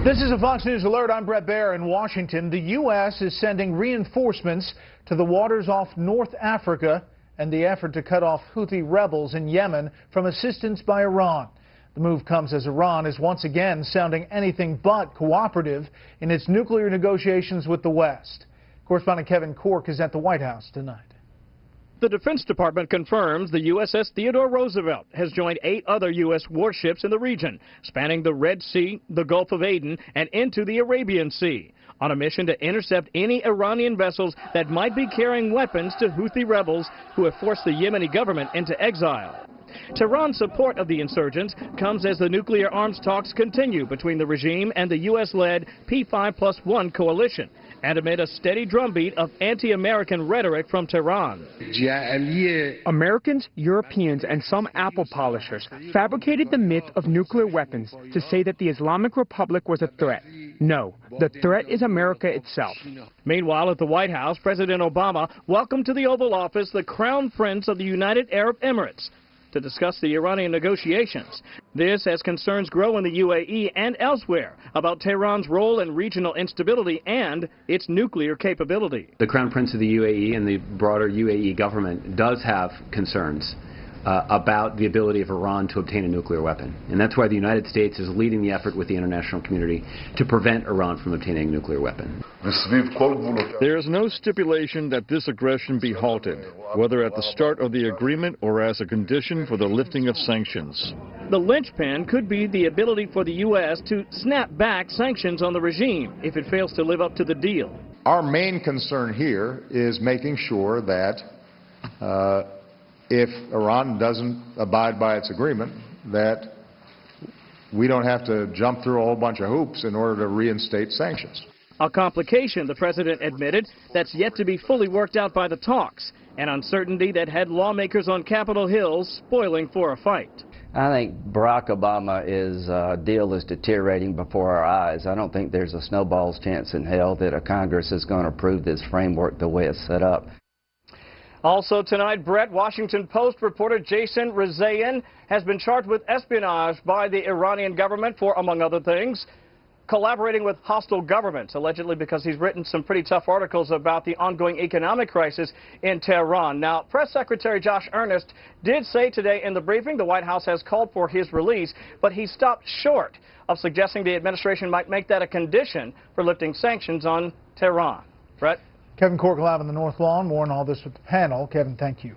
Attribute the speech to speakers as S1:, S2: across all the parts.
S1: This is a Fox News Alert. I'm Brett Baer in Washington. The U.S. is sending reinforcements to the waters off North Africa and the effort to cut off Houthi rebels in Yemen from assistance by Iran. The move comes as Iran is once again sounding anything but cooperative in its nuclear negotiations with the West. Correspondent Kevin Corke is at the White House tonight.
S2: The Defense Department confirms the USS Theodore Roosevelt has joined 8 other U.S. warships in the region, spanning the Red Sea, the Gulf of Aden, and into the Arabian Sea, on a mission to intercept any Iranian vessels that might be carrying weapons to Houthi rebels who have forced the Yemeni government into exile. Tehran's support of the insurgents comes as the nuclear arms talks continue between the regime and the U.S.-led P5+1 coalition, and amid a steady drumbeat of anti-American rhetoric from Tehran.
S3: Americans, Europeans, and some apple polishers fabricated the myth of nuclear weapons to say that the Islamic Republic was a threat. No, the threat is America itself.
S2: Meanwhile, at the White House, President Obama welcomed to the Oval Office the Crown Prince of the United Arab Emirates to discuss the Iranian negotiations. This as concerns grow in the UAE and elsewhere about Tehran's role in regional instability and its nuclear capability.
S4: The Crown Prince of the UAE and the broader UAE government does have concerns about the ability of Iran to obtain a nuclear weapon. And that's why the United States is leading the effort with the international community to prevent Iran from obtaining a nuclear weapon.
S5: There is no stipulation that this aggression be halted, whether at the start of the agreement or as a condition for the lifting of sanctions.
S2: The linchpin could be the ability for the U.S. to snap back sanctions on the regime if it fails to live up to the deal.
S6: Our main concern here is making sure that if Iran doesn't abide by its agreement, that we don't have to jump through a whole bunch of hoops in order to reinstate sanctions.
S2: A complication, the president admitted, that's yet to be fully worked out by the talks, an uncertainty that had lawmakers on Capitol Hill spoiling for a fight.
S7: I think Barack Obama's deal is deteriorating before our eyes. I don't think there's a snowball's chance in hell that a Congress is going to approve this framework the way it's set up.
S2: Also tonight, Brett, Washington Post reporter Jason Rezaian has been charged with espionage by the Iranian government for, among other things, collaborating with hostile governments, allegedly because he's written some pretty tough articles about the ongoing economic crisis in Tehran. Now, Press Secretary Josh Earnest did say today in the briefing the White House has called for his release, but he stopped short of suggesting the administration might make that a condition for lifting sanctions on Tehran. Brett?
S1: Kevin Corke live on the North Lawn. More on all this with the panel. Kevin, thank you.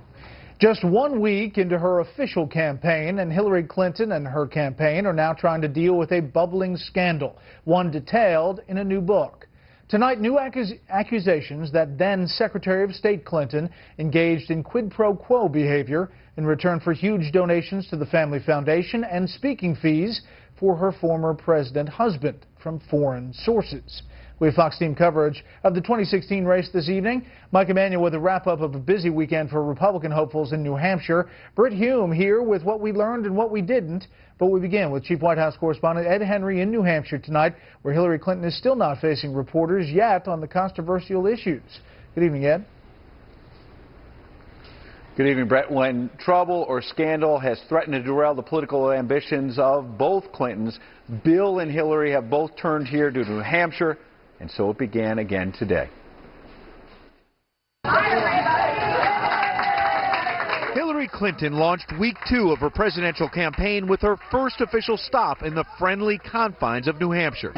S1: Just 1 week into her official campaign, and Hillary Clinton and her campaign are now trying to deal with a bubbling scandal, one detailed in a new book. Tonight, new accusations that then Secretary of State Clinton engaged in quid pro quo behavior in return for huge donations to the Family Foundation and speaking fees for her former president husband from foreign sources. We have Fox team coverage of the 2016 race this evening. Mike Emanuel with a wrap-up of a busy weekend for Republican hopefuls in New Hampshire. Britt Hume here with what we learned and what we didn't. But we begin with Chief White House correspondent Ed Henry in New Hampshire tonight, where Hillary Clinton is still not facing reporters yet on the controversial issues. Good evening, Ed.
S8: Good evening, Brett. When trouble or scandal has threatened to derail the political ambitions of both Clintons, Bill and Hillary have both turned here to New Hampshire. And so it began again today.
S9: Hillary Clinton launched week 2 of her presidential campaign with her first official stop in the friendly confines of New Hampshire,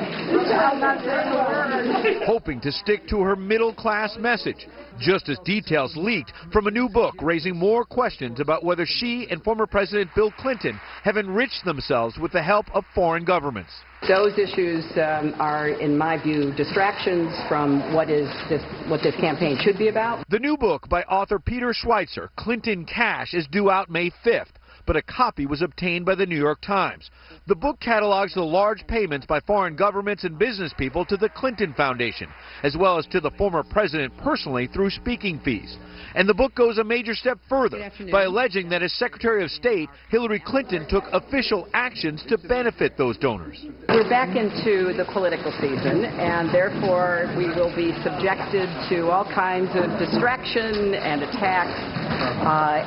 S9: hoping to stick to her middle-class message, just as details leaked from a new book raising more questions about whether she and former President Bill Clinton have enriched themselves with the help of foreign governments.
S10: Those issues are, in my view, distractions from what this campaign should be about.
S9: The new book by author Peter Schweitzer, Clinton Cash, is due out May 5th, but a copy was obtained by the New York Times. The book catalogs the large payments by foreign governments and business people to the Clinton Foundation, as well as to the former president personally through speaking fees. And the book goes a major step further by alleging that as Secretary of State, Hillary Clinton took official actions to benefit those donors.
S10: We're back into the political season, and therefore we will be subjected to all kinds of distraction and attacks,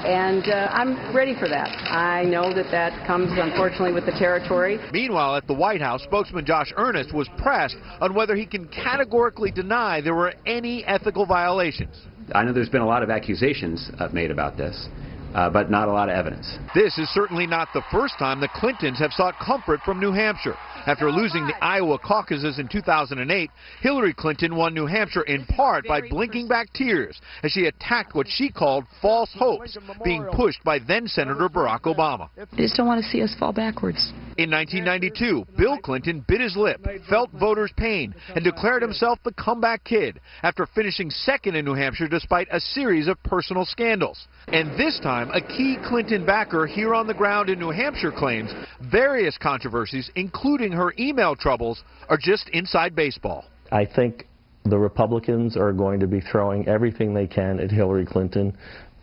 S10: and I'm ready for that. I know that that comes, unfortunately, with the territory.
S9: Meanwhile, at the White House, spokesman Josh Earnest was pressed on whether he can categorically deny there were any ethical violations.
S4: I know there's been a lot of accusations made about this, but not a lot of evidence.
S9: This is certainly not the first time the Clintons have sought comfort from New Hampshire. After losing the Iowa caucuses in 2008, Hillary Clinton won New Hampshire in part by blinking back tears as she attacked what she called false hopes being pushed by then-Senator Barack Obama.
S11: I just don't want to see us fall backwards.
S9: In 1992, Bill Clinton bit his lip, felt voters' pain, and declared himself the comeback kid after finishing second in New Hampshire despite a series of personal scandals. And this time, a key Clinton backer here on the ground in New Hampshire claims various controversies, including her email troubles, are just inside baseball.
S12: I think the Republicans are going to be throwing everything they can at Hillary Clinton.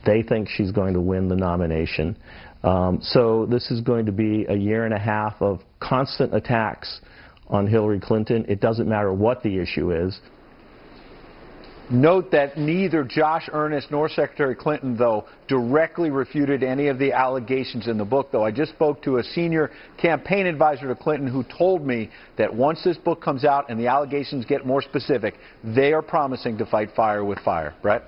S12: They think she's going to win the nomination. So this is going to be a year and a half of constant attacks on Hillary Clinton. It doesn't matter what the issue is.
S8: Note that neither Josh Earnest nor Secretary Clinton, though, directly refuted any of the allegations in the book, though. I just spoke to a senior campaign advisor to Clinton who told me that once this book comes out and the allegations get more specific, they are promising to fight fire with fire. Brett?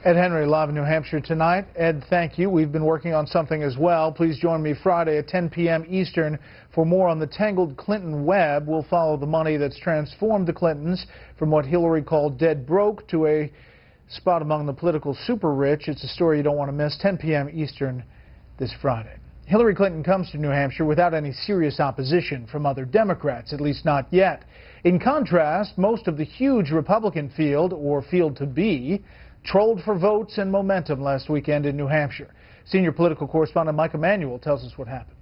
S1: Ed Henry, live in New Hampshire tonight. Ed, thank you. We've been working on something as well. Please join me Friday at 10 p.m. Eastern for more on the tangled Clinton web. We'll follow the money that's transformed the Clintons from what Hillary called dead broke to a spot among the political super rich. It's a story you don't want to miss, 10 p.m. Eastern this Friday. Hillary Clinton comes to New Hampshire without any serious opposition from other Democrats, at least not yet. In contrast, most of the huge Republican field, or field to be, trolled for votes and momentum last weekend in New Hampshire. Senior political correspondent Mike Emanuel tells us what happened.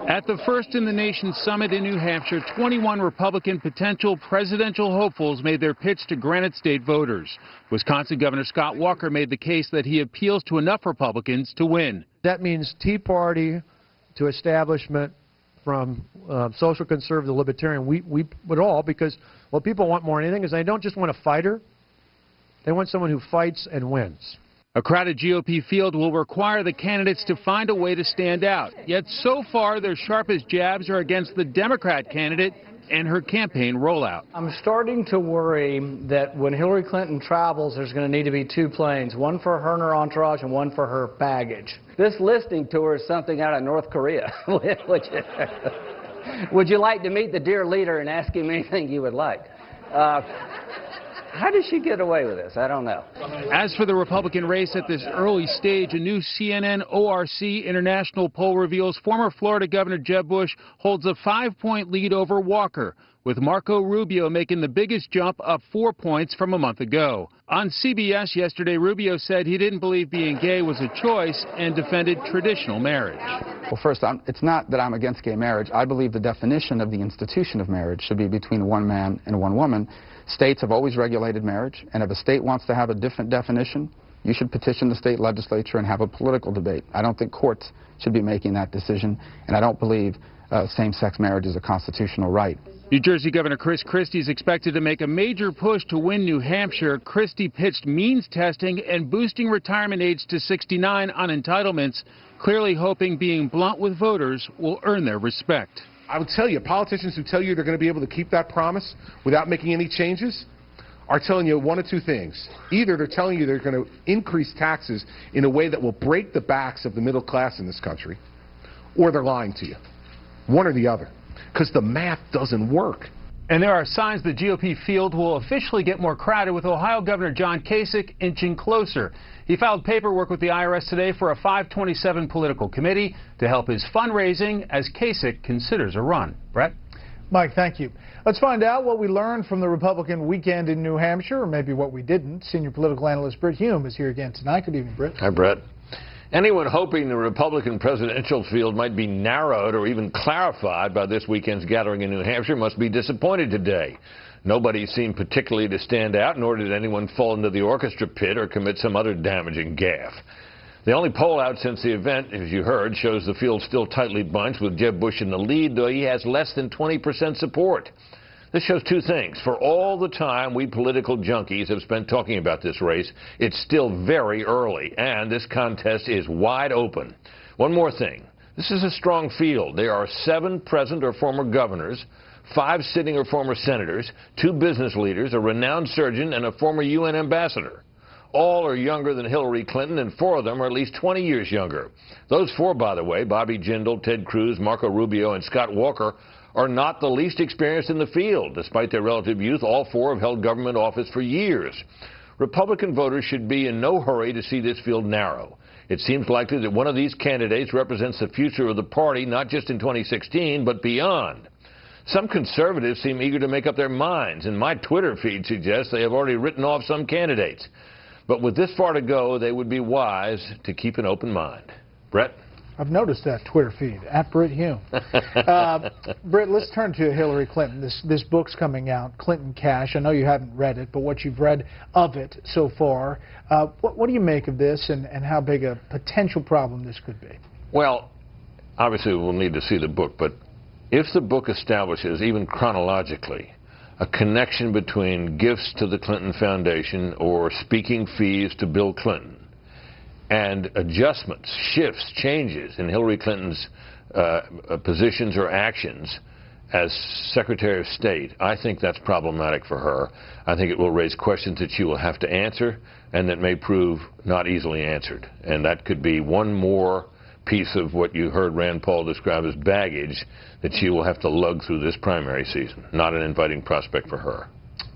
S13: At the First in the Nation summit in New Hampshire, 21 Republican potential presidential hopefuls made their pitch to Granite State voters. Wisconsin Governor Scott Walker made the case that he appeals to enough Republicans to win.
S14: That means Tea Party to establishment, from social conservative to libertarian. We would all, because what people want more than anything is they don't just want a fighter. They want someone who fights and wins.
S13: A crowded GOP field will require the candidates to find a way to stand out. Yet so far, their sharpest jabs are against the Democrat candidate and her campaign rollout.
S15: I'm starting to worry that when Hillary Clinton travels, there's going to need to be two planes, one for her and her entourage and one for her baggage.
S7: This listening tour is something out of North Korea. Would you like to meet the dear leader and ask him anything you would like? How does she get away with this? I don't know.
S13: As for the Republican race at this early stage, a new CNN ORC international poll reveals former Florida Governor Jeb Bush holds a 5-point lead over Walker, with Marco Rubio making the biggest jump, up 4 points from a month ago. On CBS yesterday, Rubio said he didn't believe being gay was a choice and defended traditional marriage.
S16: Well, first, it's not that I'm against gay marriage. I believe the definition of the institution of marriage should be between one man and one woman. States have always regulated marriage, and if a state wants to have a different definition, you should petition the state legislature and have a political debate. I don't think courts should be making that decision, and I don't believe same-sex marriage is a constitutional right.
S13: New Jersey Governor Chris Christie is expected to make a major push to win New Hampshire. Christie pitched means testing and boosting retirement age to 69 on entitlements, clearly hoping being blunt with voters will earn their respect.
S17: I would tell you, politicians who tell you they're going to be able to keep that promise without making any changes are telling you one of two things. Either they're telling you they're going to increase taxes in a way that will break the backs of the middle class in this country, or they're lying to you. One or the other. Because the math doesn't work.
S13: And there are signs the GOP field will officially get more crowded, with Ohio Governor John Kasich inching closer. He filed paperwork with the IRS today for a 527 political committee to help his fundraising as Kasich considers a run. Brett?
S1: Mike, thank you. Let's find out what we learned from the Republican weekend in New Hampshire, or maybe what we didn't. Senior political analyst Britt Hume is here again tonight. Good evening, Britt.
S18: Hi, Brett. Anyone hoping the Republican presidential field might be narrowed or even clarified by this weekend's gathering in New Hampshire must be disappointed today. Nobody seemed particularly to stand out, nor did anyone fall into the orchestra pit or commit some other damaging gaffe. The only poll out since the event, as you heard, shows the field still tightly bunched with Jeb Bush in the lead, though he has less than 20% support. This shows two things. For all the time we political junkies have spent talking about this race, it's still very early, and this contest is wide open. One more thing. This is a strong field. There are 7 present or former governors, 5 sitting or former senators, 2 business leaders, a renowned surgeon, and a former UN ambassador. All are younger than Hillary Clinton, and 4 of them are at least 20 years younger. Those 4, by the way, Bobby Jindal, Ted Cruz, Marco Rubio, and Scott Walker, are not the least experienced in the field. Despite their relative youth, all 4 have held government office for years. Republican voters should be in no hurry to see this field narrow. It seems likely that one of these candidates represents the future of the party, not just in 2016, but beyond. Some conservatives seem eager to make up their minds, and my Twitter feed suggests they have already written off some candidates. But with this far to go, they would be wise to keep an open mind. Brett?
S1: I've noticed that Twitter feed, @BrittHume. Britt, let's turn to Hillary Clinton. This book's coming out, Clinton Cash. I know you haven't read it, but what you've read of it so far, what do you make of this, and how big a potential problem this could be?
S18: Well, obviously we'll need to see the book, but if the book establishes, even chronologically, a connection between gifts to the Clinton Foundation or speaking fees to Bill Clinton and adjustments, shifts, changes in Hillary Clinton's positions or actions as Secretary of State, I think that's problematic for her. I think it will raise questions that she will have to answer and that may prove not easily answered. And that could be one more piece of what you heard Rand Paul describe as baggage that she will have to lug through this primary season. Not an inviting prospect for her.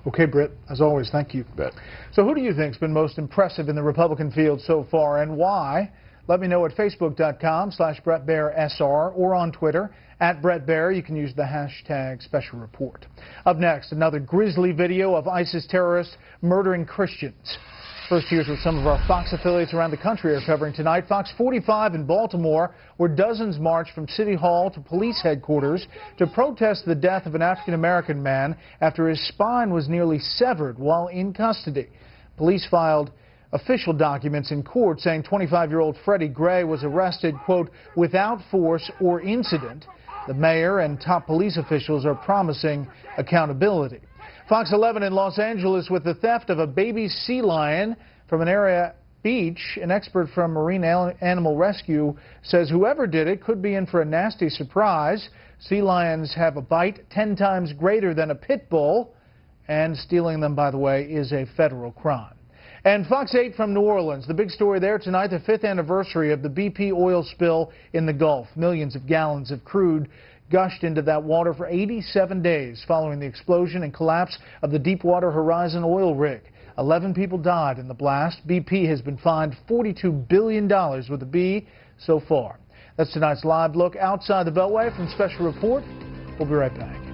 S1: Okay, Britt, as always, thank you.
S18: Bet.
S1: So who do you think has been most impressive in the Republican field so far, and why? Let me know at Facebook.com/BrettBairSR or on Twitter @BrettBair. You can use the hashtag Special Report. Up next, another grisly video of ISIS terrorists murdering Christians. First, here's what some of our Fox affiliates around the country are covering tonight. Fox 45 in Baltimore, where dozens marched from City Hall to police headquarters to protest the death of an African-American man after his spine was nearly severed while in custody. Police filed official documents in court saying 25-year-old Freddie Gray was arrested, quote, without force or incident. The mayor and top police officials are promising accountability. Fox 11 in Los Angeles with the theft of a baby sea lion from an area beach. An expert from Marine Animal Rescue says whoever did it could be in for a nasty surprise. Sea lions have a bite 10 times greater than a pit bull, and stealing them, by the way, is a federal crime. And Fox 8 from New Orleans, the big story there tonight, the 5th anniversary of the BP oil spill in the Gulf. Millions of gallons of crude gushed into that water for 87 days following the explosion and collapse of the Deepwater Horizon oil rig. 11 people died in the blast. BP has been fined $42 billion with a B so far. That's tonight's live look outside the Beltway from Special Report. We'll be right back.